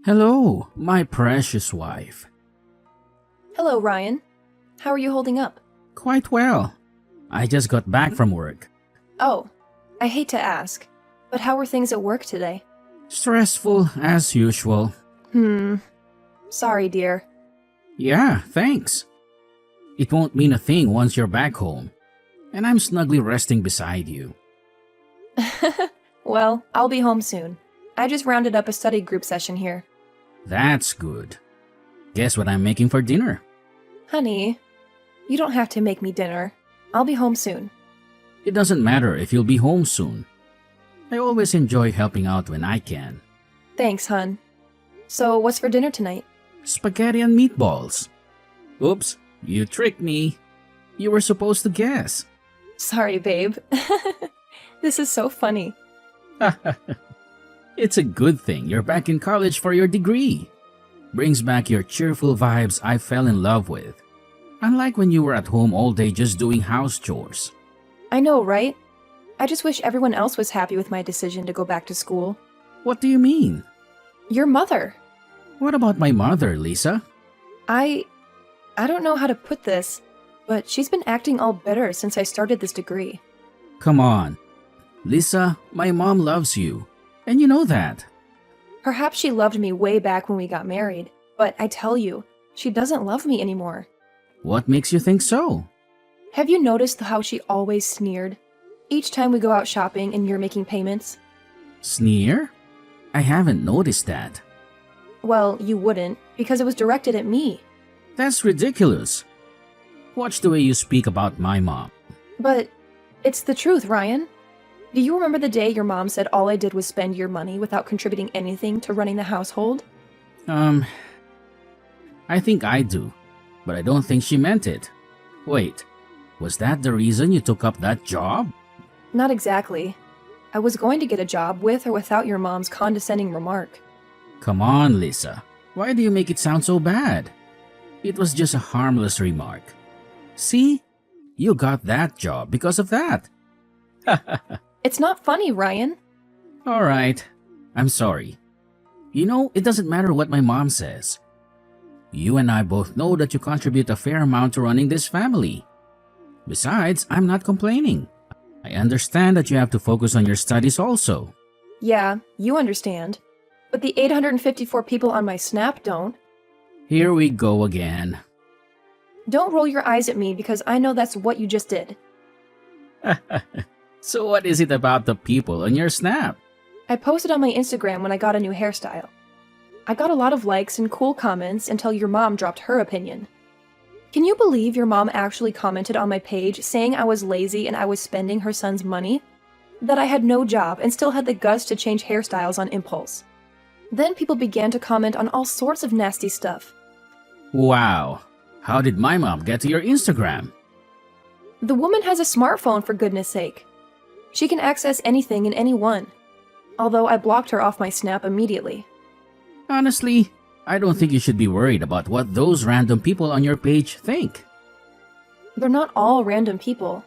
Hello, my precious wife. Hello, Ryan. How are you holding up? Quite well. I just got back from work. Oh, I hate to ask, but how were things at work today? Stressful as usual. Sorry, dear. Yeah, thanks. It won't mean a thing once you're back home, and I'm snugly resting beside you. Well, I'll be home soon. I just rounded up a study group session here. That's good. Guess what I'm making for dinner? Honey, you don't have to make me dinner. I'll be home soon. It doesn't matter if you'll be home soon. I always enjoy helping out when I can. Thanks, hun. So, what's for dinner tonight? Spaghetti and meatballs. Oops, you tricked me. You were supposed to guess. Sorry, babe. This is so funny. It's a good thing you're back in college for your degree. Brings back your cheerful vibes I fell in love with. Unlike when you were at home all day just doing house chores. I know, right? I just wish everyone else was happy with my decision to go back to school. What do you mean? Your mother. What about my mother, Lisa? I don't know how to put this, but she's been acting all bitter since I started this degree. Come on. Lisa, my mom loves you. And you know that. Perhaps she loved me way back when we got married, but I tell you, she doesn't love me anymore. What makes you think so? Have you noticed how she always sneered? Each time we go out shopping and you're making payments? Sneer? I haven't noticed that. Well, you wouldn't, because it was directed at me. That's ridiculous. Watch the way you speak about my mom. But it's the truth, Ryan. Do you remember the day your mom said all I did was spend your money without contributing anything to running the household? I think I do, but I don't think she meant it. Wait, was that the reason you took up that job? Not exactly. I was going to get a job with or without your mom's condescending remark. Come on, Lisa. Why do you make it sound so bad? It was just a harmless remark. See? You got that job because of that. It's not funny, Ryan. Alright, I'm sorry. You know, it doesn't matter what my mom says. You and I both know that you contribute a fair amount to running this family. Besides, I'm not complaining. I understand that you have to focus on your studies also. Yeah, you understand. But the 854 people on my Snap don't. Here we go again. Don't roll your eyes at me because I know that's what you just did. So what is it about the people on your Snap? I posted on my Instagram when I got a new hairstyle. I got a lot of likes and cool comments until your mom dropped her opinion. Can you believe your mom actually commented on my page saying I was lazy and I was spending her son's money? That I had no job and still had the guts to change hairstyles on impulse. Then people began to comment on all sorts of nasty stuff. Wow. How did my mom get to your Instagram? The woman has a smartphone, for goodness sake. She can access anything and anyone. Although I blocked her off my Snap immediately. Honestly, I don't think you should be worried about what those random people on your page think. They're not all random people.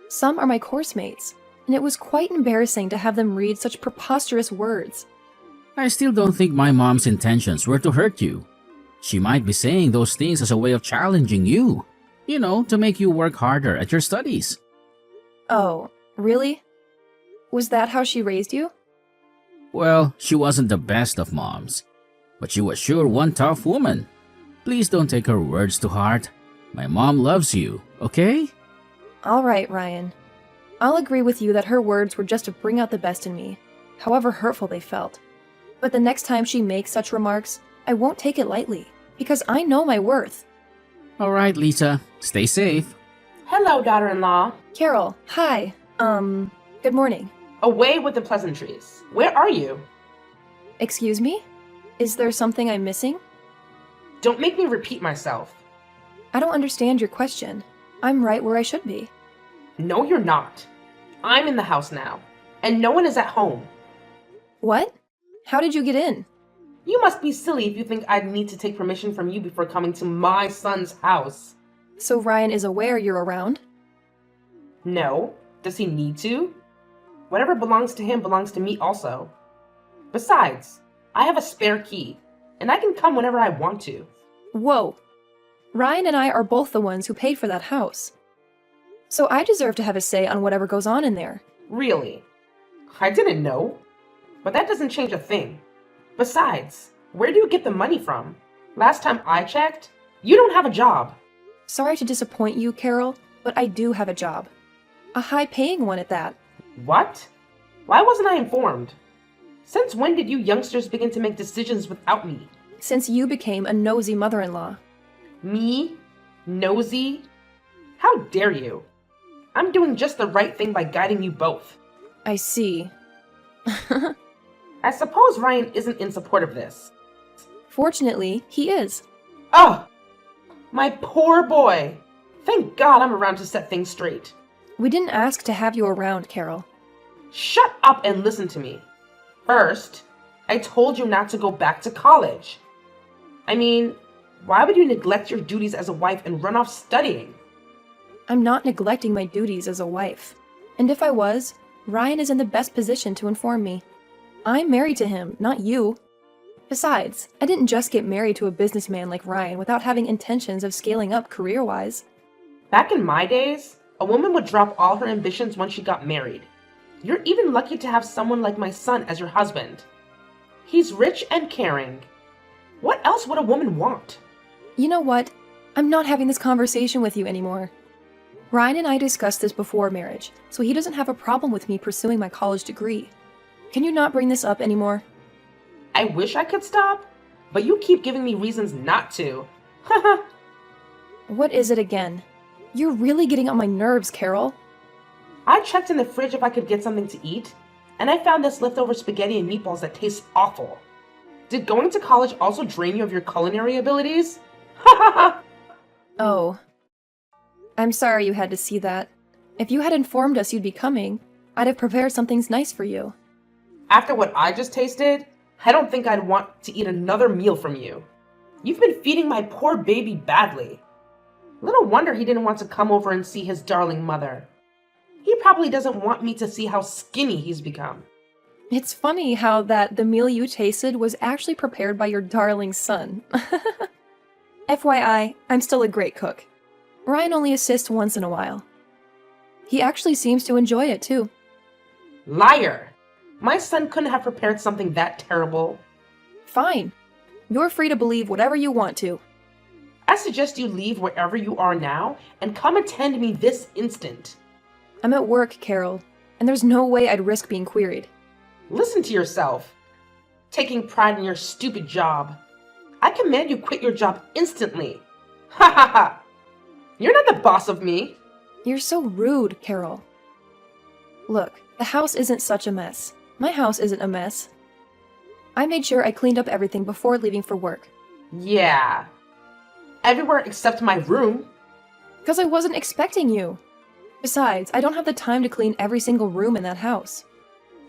Some are my course mates, and it was quite embarrassing to have them read such preposterous words. I still don't think my mom's intentions were to hurt you. She might be saying those things as a way of challenging you. You know, to make you work harder at your studies. Oh, really? Was that how she raised you? Well, she wasn't the best of moms, but she was sure one tough woman. Please don't take her words to heart. My mom loves you, okay? All right, Ryan. I'll agree with you that her words were just to bring out the best in me, however hurtful they felt. But the next time she makes such remarks, I won't take it lightly, because I know my worth. All right, Lisa. Stay safe. Hello, daughter-in-law. Carol, hi. Good morning. Away with the pleasantries. Where are you? Excuse me? Is there something I'm missing? Don't make me repeat myself. I don't understand your question. I'm right where I should be. No, you're not. I'm in the house now, and no one is at home. What? How did you get in? You must be silly if you think I'd need to take permission from you before coming to my son's house. So Ryan is aware you're around? No. Does he need to? Whatever belongs to him belongs to me also. Besides, I have a spare key, and I can come whenever I want to. Whoa. Ryan and I are both the ones who paid for that house. So I deserve to have a say on whatever goes on in there. Really? I didn't know. But that doesn't change a thing. Besides, where do you get the money from? Last time I checked, you don't have a job. Sorry to disappoint you, Carol, but I do have a job. A high-paying one at that. What? Why wasn't I informed? Since when did you youngsters begin to make decisions without me? Since you became a nosy mother-in-law. Me? Nosy? How dare you? I'm doing just the right thing by guiding you both. I see. I suppose Ryan isn't in support of this. Fortunately, he is. Oh! My poor boy! Thank God I'm around to set things straight. We didn't ask to have you around, Carol. Shut up and listen to me. First, I told you not to go back to college. I mean, why would you neglect your duties as a wife and run off studying? I'm not neglecting my duties as a wife. And if I was, Ryan is in the best position to inform me. I'm married to him, not you. Besides, I didn't just get married to a businessman like Ryan without having intentions of scaling up career-wise. Back in my days, a woman would drop all her ambitions once she got married. You're even lucky to have someone like my son as your husband. He's rich and caring. What else would a woman want? You know what? I'm not having this conversation with you anymore. Ryan and I discussed this before marriage, so he doesn't have a problem with me pursuing my college degree. Can you not bring this up anymore? I wish I could stop, but you keep giving me reasons not to. Haha. What is it again? You're really getting on my nerves, Carol. I checked in the fridge if I could get something to eat, and I found this leftover spaghetti and meatballs that taste awful. Did going to college also drain you of your culinary abilities? Ha ha ha! Oh. I'm sorry you had to see that. If you had informed us you'd be coming, I'd have prepared something nice for you. After what I just tasted, I don't think I'd want to eat another meal from you. You've been feeding my poor baby badly. Little wonder he didn't want to come over and see his darling mother. He probably doesn't want me to see how skinny he's become. It's funny how the meal you tasted was actually prepared by your darling son. FYI, I'm still a great cook. Ryan only assists once in a while. He actually seems to enjoy it too. Liar! My son couldn't have prepared something that terrible. Fine. You're free to believe whatever you want to. I suggest you leave wherever you are now and come attend me this instant. I'm at work, Carol, and there's no way I'd risk being queried. Listen to yourself. Taking pride in your stupid job. I command you quit your job instantly. Ha ha ha! You're not the boss of me. You're so rude, Carol. Look, the house isn't such a mess. My house isn't a mess. I made sure I cleaned up everything before leaving for work. Yeah. Everywhere except my room. Because I wasn't expecting you. Besides, I don't have the time to clean every single room in that house.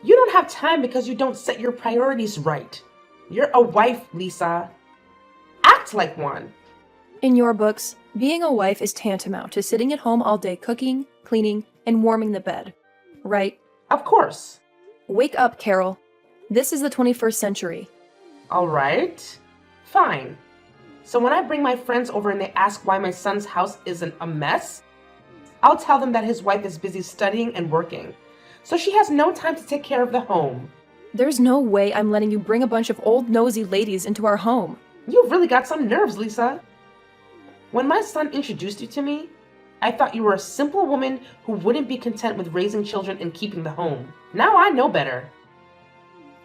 You don't have time because you don't set your priorities right. You're a wife, Lisa. Act like one. In your books, being a wife is tantamount to sitting at home all day cooking, cleaning, and warming the bed. Right? Of course. Wake up, Carol. This is the 21st century. All right. Fine. So when I bring my friends over and they ask why my son's house isn't a mess, I'll tell them that his wife is busy studying and working, so she has no time to take care of the home. There's no way I'm letting you bring a bunch of old nosy ladies into our home. You've really got some nerves, Lisa. When my son introduced you to me, I thought you were a simple woman who wouldn't be content with raising children and keeping the home. Now I know better.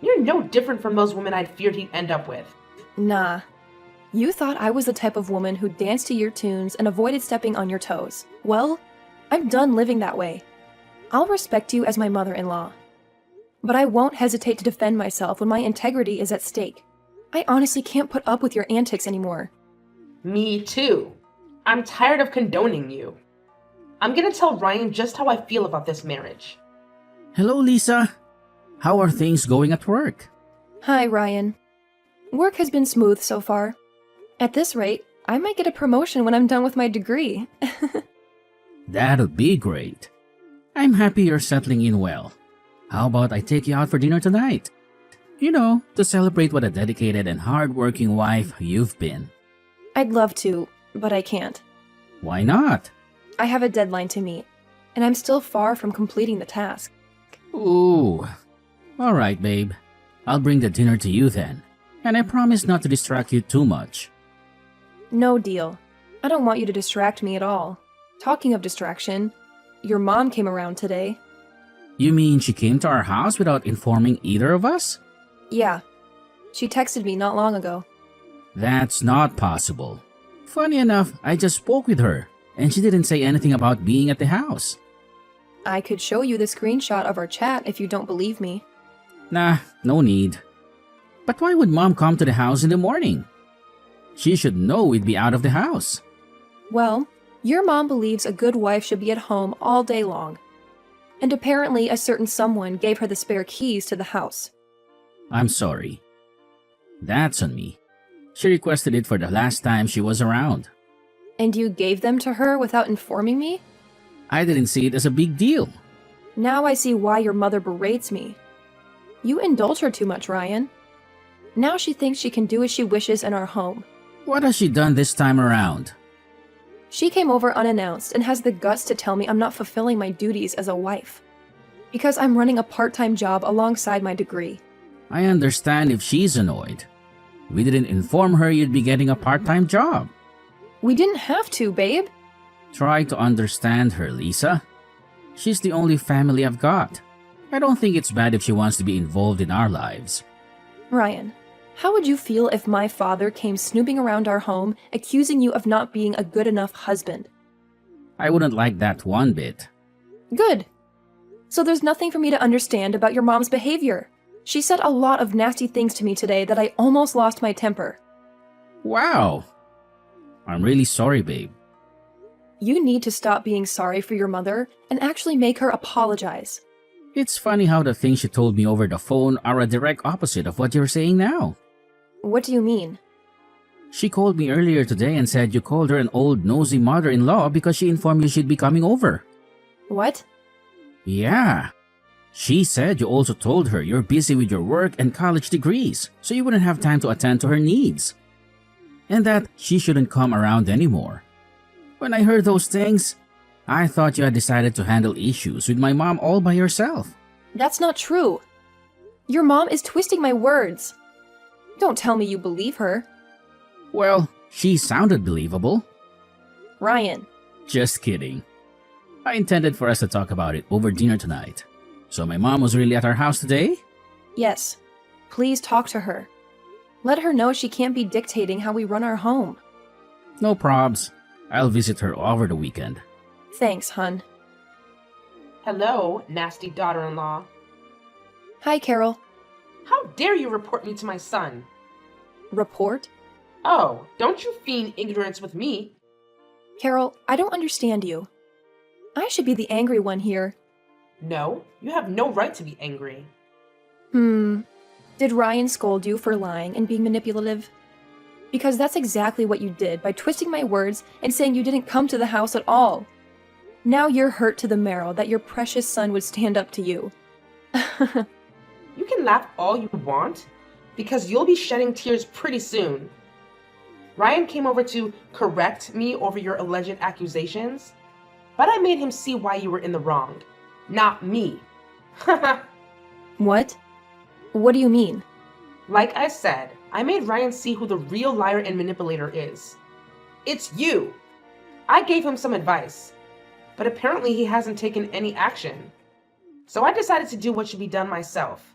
You're no different from those women I'd feared he'd end up with. Nah. You thought I was the type of woman who danced to your tunes and avoided stepping on your toes. Well, I'm done living that way. I'll respect you as my mother-in-law. But I won't hesitate to defend myself when my integrity is at stake. I honestly can't put up with your antics anymore. Me too. I'm tired of condoning you. I'm gonna tell Ryan just how I feel about this marriage. Hello, Lisa. How are things going at work? Hi, Ryan. Work has been smooth so far. At this rate, I might get a promotion when I'm done with my degree. That'd be great. I'm happy you're settling in well. How about I take you out for dinner tonight? To celebrate what a dedicated and hardworking wife you've been. I'd love to, but I can't. Why not? I have a deadline to meet, and I'm still far from completing the task. Ooh. Alright, babe. I'll bring the dinner to you then. And I promise not to distract you too much. No deal. I don't want you to distract me at all. Talking of distraction, your mom came around today. You mean she came to our house without informing either of us? Yeah. She texted me not long ago. That's not possible. Funny enough, I just spoke with her, and she didn't say anything about being at the house. I could show you the screenshot of our chat if you don't believe me. Nah, no need. But why would Mom come to the house in the morning? She should know we'd be out of the house. Well, your mom believes a good wife should be at home all day long. And apparently a certain someone gave her the spare keys to the house. I'm sorry. That's on me. She requested it for the last time she was around. And you gave them to her without informing me? I didn't see it as a big deal. Now I see why your mother berates me. You indulge her too much, Ryan. Now she thinks she can do as she wishes in our home. What has she done this time around? She came over unannounced and has the guts to tell me I'm not fulfilling my duties as a wife. Because I'm running a part-time job alongside my degree. I understand if she's annoyed. We didn't inform her you'd be getting a part-time job. We didn't have to, babe. Try to understand her, Lisa. She's the only family I've got. I don't think it's bad if she wants to be involved in our lives. Ryan, how would you feel if my father came snooping around our home, accusing you of not being a good enough husband? I wouldn't like that one bit. Good. So there's nothing for me to understand about your mom's behavior. She said a lot of nasty things to me today that I almost lost my temper. Wow. I'm really sorry, babe. You need to stop being sorry for your mother and actually make her apologize. It's funny how the things she told me over the phone are a direct opposite of what you're saying now. What do you mean? She called me earlier today and said you called her an old nosy mother-in-law because she informed you she'd be coming over. What? Yeah. She said you also told her you're busy with your work and college degrees, so you wouldn't have time to attend to her needs. And that she shouldn't come around anymore. When I heard those things, I thought you had decided to handle issues with my mom all by yourself. That's not true. Your mom is twisting my words. Don't tell me you believe her. Well, she sounded believable. Ryan. Just kidding. I intended for us to talk about it over dinner tonight. So my mom was really at our house today? Yes. Please talk to her. Let her know she can't be dictating how we run our home. No probs. I'll visit her over the weekend. Thanks, hun. Hello, nasty daughter-in-law. Hi, Carol. How dare you report me to my son? Report? Oh, don't you feign ignorance with me. Carol, I don't understand you. I should be the angry one here. No, you have no right to be angry. Did Ryan scold you for lying and being manipulative? Because that's exactly what you did by twisting my words and saying you didn't come to the house at all. Now you're hurt to the marrow that your precious son would stand up to you. You can laugh all you want, because you'll be shedding tears pretty soon. Ryan came over to correct me over your alleged accusations, but I made him see why you were in the wrong, not me. What? What do you mean? Like I said, I made Ryan see who the real liar and manipulator is. It's you! I gave him some advice, but apparently he hasn't taken any action. So I decided to do what should be done myself.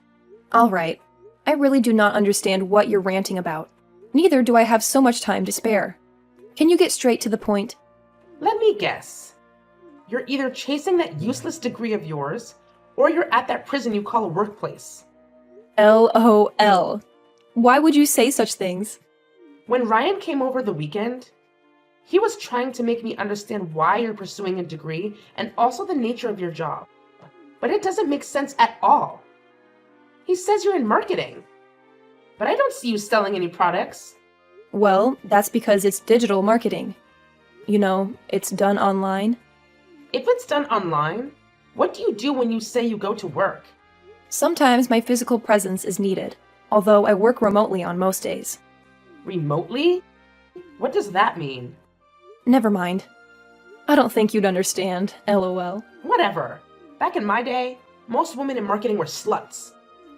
All right. I really do not understand what you're ranting about. Neither do I have so much time to spare. Can you get straight to the point? Let me guess. You're either chasing that useless degree of yours, or you're at that prison you call a workplace. LOL. Why would you say such things? When Ryan came over the weekend, he was trying to make me understand why you're pursuing a degree and also the nature of your job. But it doesn't make sense at all. He says you're in marketing, but I don't see you selling any products. Well, that's because it's digital marketing. You know, it's done online. If it's done online, what do you do when you say you go to work? Sometimes my physical presence is needed. although I work remotely on most days. Remotely? What does that mean? Never mind. I don't think you'd understand, lol. Whatever. Back in my day, most women in marketing were sluts.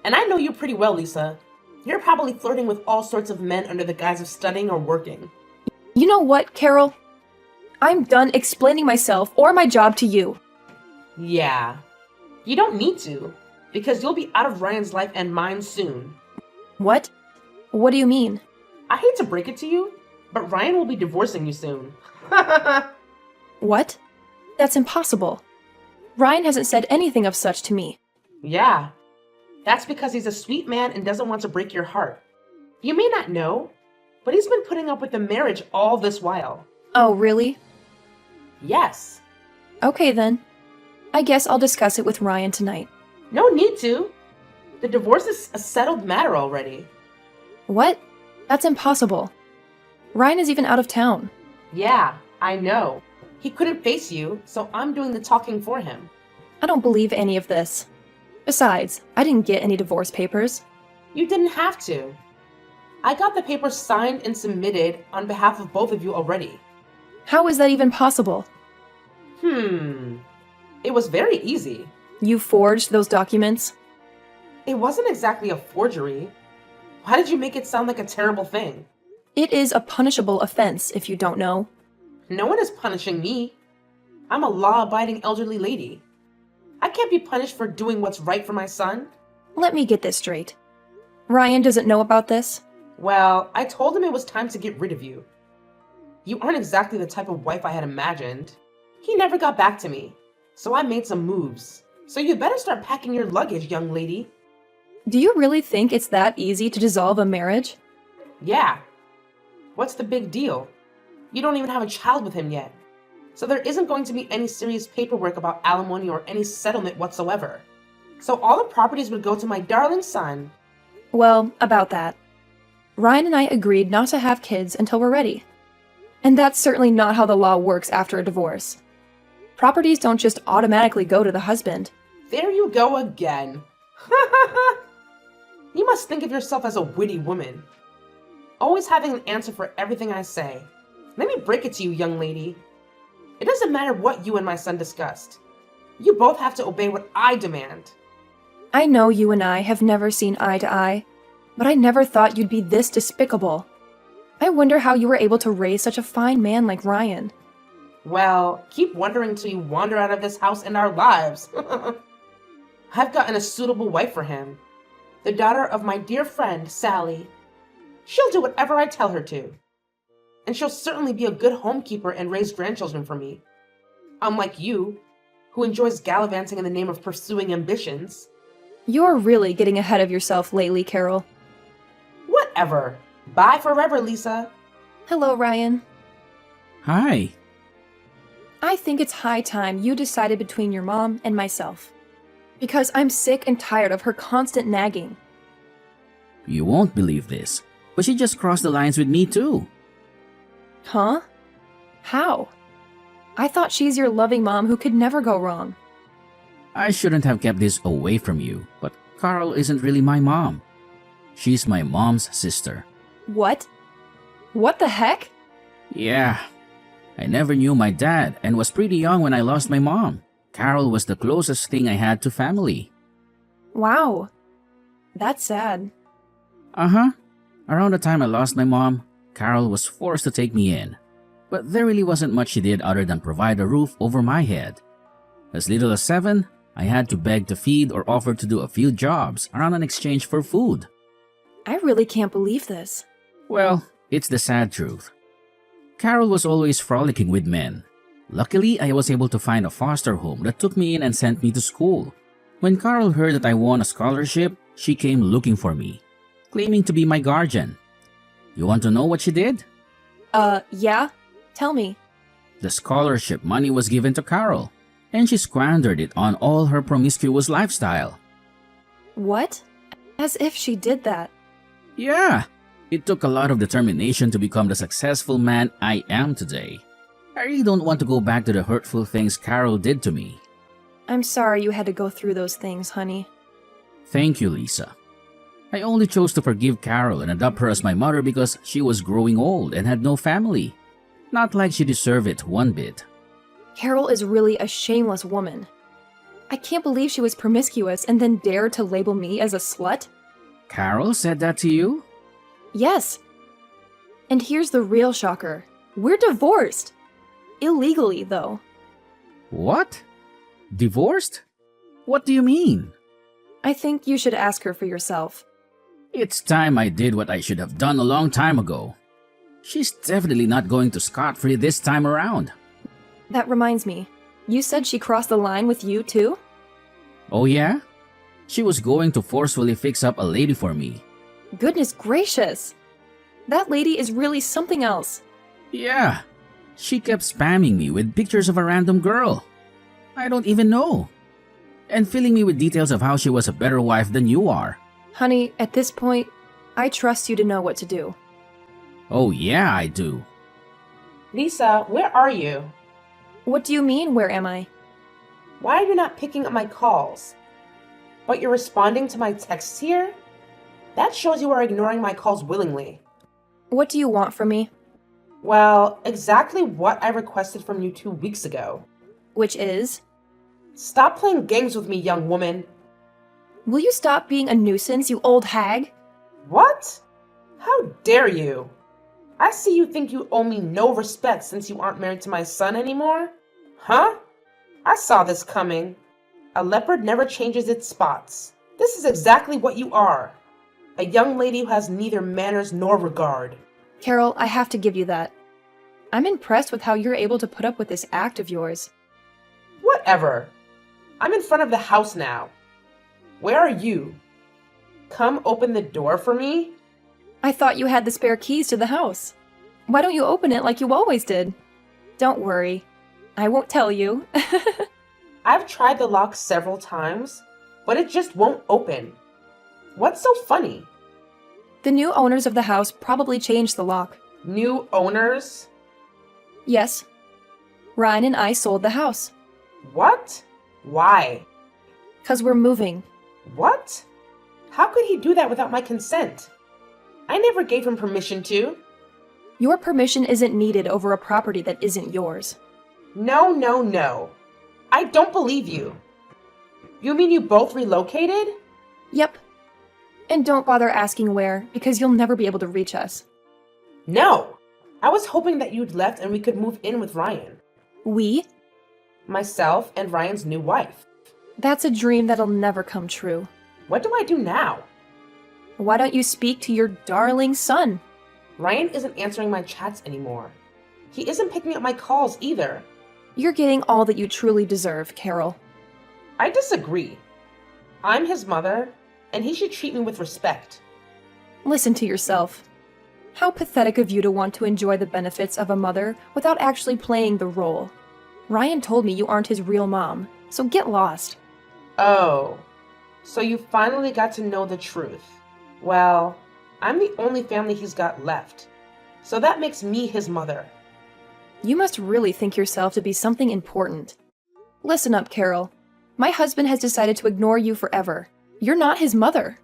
And I know you pretty well, Lisa. You're probably flirting with all sorts of men under the guise of studying or working. You know what, Carol? I'm done explaining myself or my job to you. Yeah. You don't need to, because you'll be out of Ryan's life and mine soon. What? What do you mean? I hate to break it to you, but Ryan will be divorcing you soon. What? That's impossible. Ryan hasn't said anything of such to me. Yeah. That's because he's a sweet man and doesn't want to break your heart. You may not know, but he's been putting up with the marriage all this while. Oh, really? Yes. Okay then. I guess I'll discuss it with Ryan tonight. No need to. The divorce is a settled matter already. What? That's impossible. Ryan is even out of town. Yeah, I know. He couldn't face you, so I'm doing the talking for him. I don't believe any of this. Besides, I didn't get any divorce papers. You didn't have to. I got the papers signed and submitted on behalf of both of you already. How is that even possible? It was very easy. You forged those documents? It wasn't exactly a forgery. Why did you make it sound like a terrible thing? It is a punishable offense, if you don't know. No one is punishing me. I'm a law-abiding elderly lady. I can't be punished for doing what's right for my son. Let me get this straight. Ryan doesn't know about this? Well, I told him it was time to get rid of you. You aren't exactly the type of wife I had imagined. He never got back to me, so I made some moves. So you better start packing your luggage, young lady. Do you really think it's that easy to dissolve a marriage? Yeah. What's the big deal? You don't even have a child with him yet. So there isn't going to be any serious paperwork about alimony or any settlement whatsoever. So all the properties would go to my darling son. Well, about that. Ryan and I agreed not to have kids until we're ready. And that's certainly not how the law works after a divorce. Properties don't just automatically go to the husband. There you go again. You must think of yourself as a witty woman. Always having an answer for everything I say. Let me break it to you, young lady. It doesn't matter what you and my son discussed. You both have to obey what I demand. I know you and I have never seen eye to eye, but I never thought you'd be this despicable. I wonder how you were able to raise such a fine man like Ryan. Well, keep wondering till you wander out of this house and our lives. I've gotten a suitable wife for him. The daughter of my dear friend, Sally. She'll do whatever I tell her to. And she'll certainly be a good homekeeper and raise grandchildren for me. Unlike you, who enjoys gallivanting in the name of pursuing ambitions. You're really getting ahead of yourself lately, Carol. Whatever. Bye forever, Lisa. Hello, Ryan. Hi. I think it's high time you decided between your mom and myself. Because I'm sick and tired of her constant nagging. You won't believe this, but she just crossed the lines with me too. Huh? How? I thought she's your loving mom who could never go wrong. I shouldn't have kept this away from you, but Carl isn't really my mom. She's my mom's sister. What? What the heck? Yeah. I never knew my dad and was pretty young when I lost my mom. Carol was the closest thing I had to family. Wow. That's sad. Uh-huh. Around the time I lost my mom, Carol was forced to take me in. But there really wasn't much she did other than provide a roof over my head. As little as 7, I had to beg to feed or offer to do a few jobs around in exchange for food. I really can't believe this. Well, it's the sad truth. Carol was always frolicking with men. Luckily, I was able to find a foster home that took me in and sent me to school. When Carol heard that I won a scholarship, she came looking for me, claiming to be my guardian. You want to know what she did? Yeah? Tell me. The scholarship money was given to Carol, and she squandered it on all her promiscuous lifestyle. What? As if she did that. Yeah, it took a lot of determination to become the successful man I am today. I really don't want to go back to the hurtful things Carol did to me. I'm sorry you had to go through those things, honey. Thank you, Lisa. I only chose to forgive Carol and adopt her as my mother because she was growing old and had no family. Not like she deserved it one bit. Carol is really a shameless woman. I can't believe she was promiscuous and then dared to label me as a slut. Carol said that to you? Yes. And here's the real shocker. We're divorced. Illegally, though. What? Divorced? What do you mean? I think you should ask her for yourself. It's time I did what I should have done a long time ago. She's definitely not going to scot-free this time around. That reminds me. You said she crossed the line with you, too? Oh yeah? She was going to forcefully fix up a lady for me. Goodness gracious. That lady is really something else. Yeah. She kept spamming me with pictures of a random girl I don't even know, and filling me with details of how she was a better wife than you are. Honey, at this point, I trust you to know what to do. Oh yeah, I do. Lisa, where are you? What do you mean, where am I? Why are you not picking up my calls? But you're responding to my texts here? That shows you are ignoring my calls willingly. What do you want from me? Well, exactly what I requested from you 2 weeks ago. Which is? Stop playing games with me, young woman. Will you stop being a nuisance, you old hag? What? How dare you? I see you think you owe me no respect since you aren't married to my son anymore? Huh? I saw this coming. A leopard never changes its spots. This is exactly what you are. A young lady who has neither manners nor regard. Carol, I have to give you that. I'm impressed with how you're able to put up with this act of yours. Whatever. I'm in front of the house now. Where are you? Come open the door for me? I thought you had the spare keys to the house. Why don't you open it like you always did? Don't worry. I won't tell you. I've tried the lock several times, but it just won't open. What's so funny? The new owners of the house probably changed the lock. New owners? Yes. Ryan and I sold the house. What? Why? 'Cause we're moving. What? How could he do that without my consent? I never gave him permission to. Your permission isn't needed over a property that isn't yours. No, no, no. I don't believe you. You mean you both relocated? Yep. And don't bother asking where, because you'll never be able to reach us. No. I was hoping that you'd left and we could move in with Ryan. We? Myself and Ryan's new wife. That's a dream that'll never come true. What do I do now? Why don't you speak to your darling son? Ryan isn't answering my chats anymore. He isn't picking up my calls either. You're getting all that you truly deserve, Carol. I disagree. I'm his mother, and he should treat me with respect. Listen to yourself. How pathetic of you to want to enjoy the benefits of a mother without actually playing the role. Ryan told me you aren't his real mom, so get lost. Oh, so you finally got to know the truth. Well, I'm the only family he's got left, so that makes me his mother. You must really think yourself to be something important. Listen up, Carol. My husband has decided to ignore you forever. You're not his mother.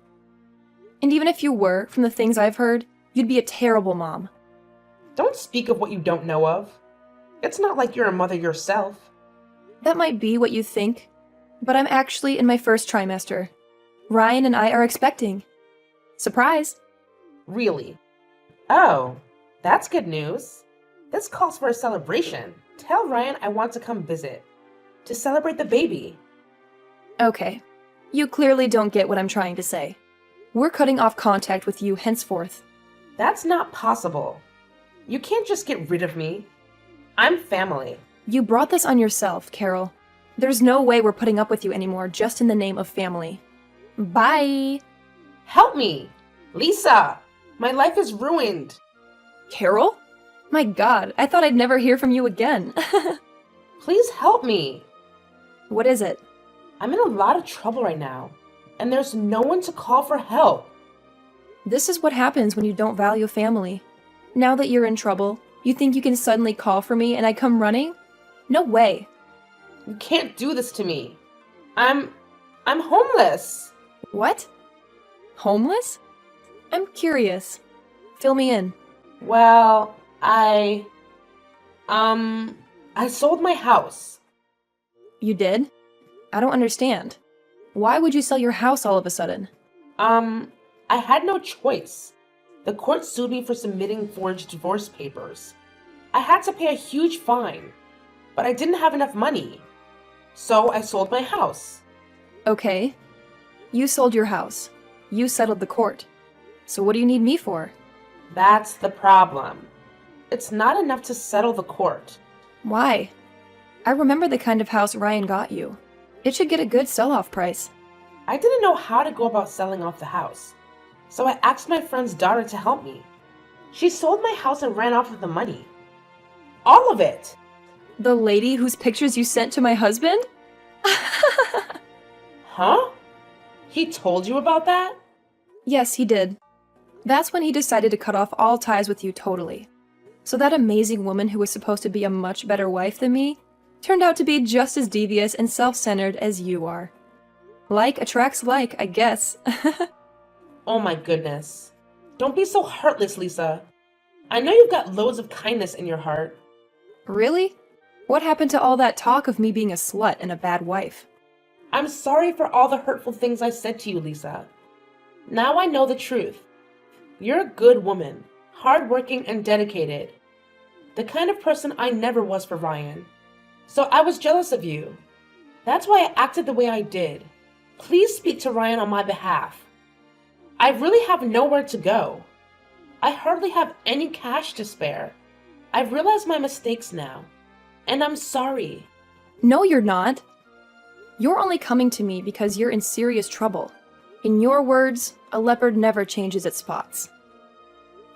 And even if you were, from the things I've heard, you'd be a terrible mom. Don't speak of what you don't know of. It's not like you're a mother yourself. That might be what you think, but I'm actually in my first trimester. Ryan and I are expecting. Surprise! Really? Oh, that's good news. This calls for a celebration. Tell Ryan I want to come visit. To celebrate the baby. Okay. You clearly don't get what I'm trying to say. We're cutting off contact with you henceforth. That's not possible. You can't just get rid of me. I'm family. You brought this on yourself, Carol. There's no way we're putting up with you anymore just in the name of family. Bye! Help me! Lisa! My life is ruined. Carol? My god, I thought I'd never hear from you again. Please help me. What is it? I'm in a lot of trouble right now, and there's no one to call for help. This is what happens when you don't value family. Now that you're in trouble, you think you can suddenly call for me and I come running? No way. You can't do this to me. I'm homeless. What? Homeless? I'm curious. Fill me in. Well, I sold my house. You did? I don't understand. Why would you sell your house all of a sudden? I had no choice. The court sued me for submitting forged divorce papers. I had to pay a huge fine, but I didn't have enough money. So I sold my house. Okay. You sold your house. You settled the court. So what do you need me for? That's the problem. It's not enough to settle the court. Why? I remember the kind of house Ryan got you. It should get a good sell-off price. I didn't know how to go about selling off the house, so I asked my friend's daughter to help me. She sold my house and ran off with the money. All of it! The lady whose pictures you sent to my husband? Huh? He told you about that? Yes, he did. That's when he decided to cut off all ties with you totally. So that amazing woman who was supposed to be a much better wife than me turned out to be just as devious and self-centered as you are. Like attracts like, I guess. Oh my goodness. Don't be so heartless, Lisa. I know you've got loads of kindness in your heart. Really? What happened to all that talk of me being a slut and a bad wife? I'm sorry for all the hurtful things I said to you, Lisa. Now I know the truth. You're a good woman, hardworking and dedicated. The kind of person I never was for Ryan. So I was jealous of you. That's why I acted the way I did. Please speak to Ryan on my behalf. I really have nowhere to go. I hardly have any cash to spare. I've realized my mistakes now, and I'm sorry. No, you're not. You're only coming to me because you're in serious trouble. In your words, a leopard never changes its spots.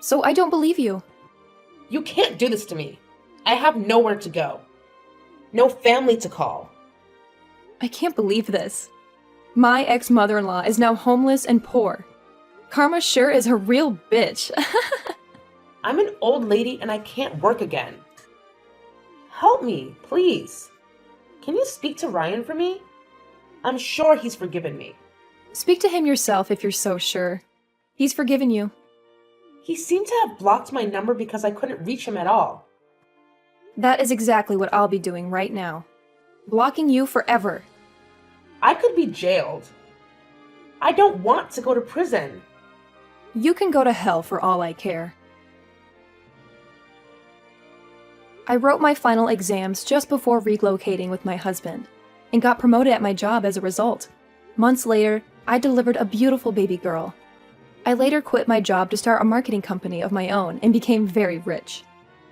So I don't believe you. You can't do this to me. I have nowhere to go. No family to call. I can't believe this. My ex-mother-in-law is now homeless and poor. Karma sure is a real bitch. I'm an old lady and I can't work again. Help me, please. Can you speak to Ryan for me? I'm sure he's forgiven me. Speak to him yourself if you're so sure. He's forgiven you. He seemed to have blocked my number because I couldn't reach him at all. That is exactly what I'll be doing right now. Blocking you forever. I could be jailed. I don't want to go to prison. You can go to hell for all I care. I wrote my final exams just before relocating with my husband, and got promoted at my job as a result. Months later, I delivered a beautiful baby girl. I later quit my job to start a marketing company of my own and became very rich.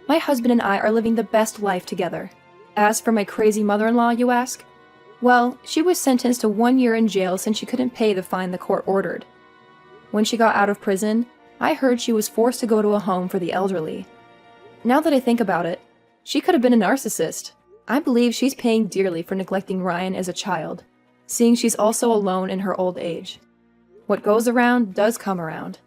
My husband and I are living the best life together. As for my crazy mother-in-law, you ask? Well, she was sentenced to 1 year in jail since she couldn't pay the fine the court ordered. When she got out of prison, I heard she was forced to go to a home for the elderly. Now that I think about it, she could have been a narcissist. I believe she's paying dearly for neglecting Ryan as a child, seeing she's also alone in her old age. What goes around does come around.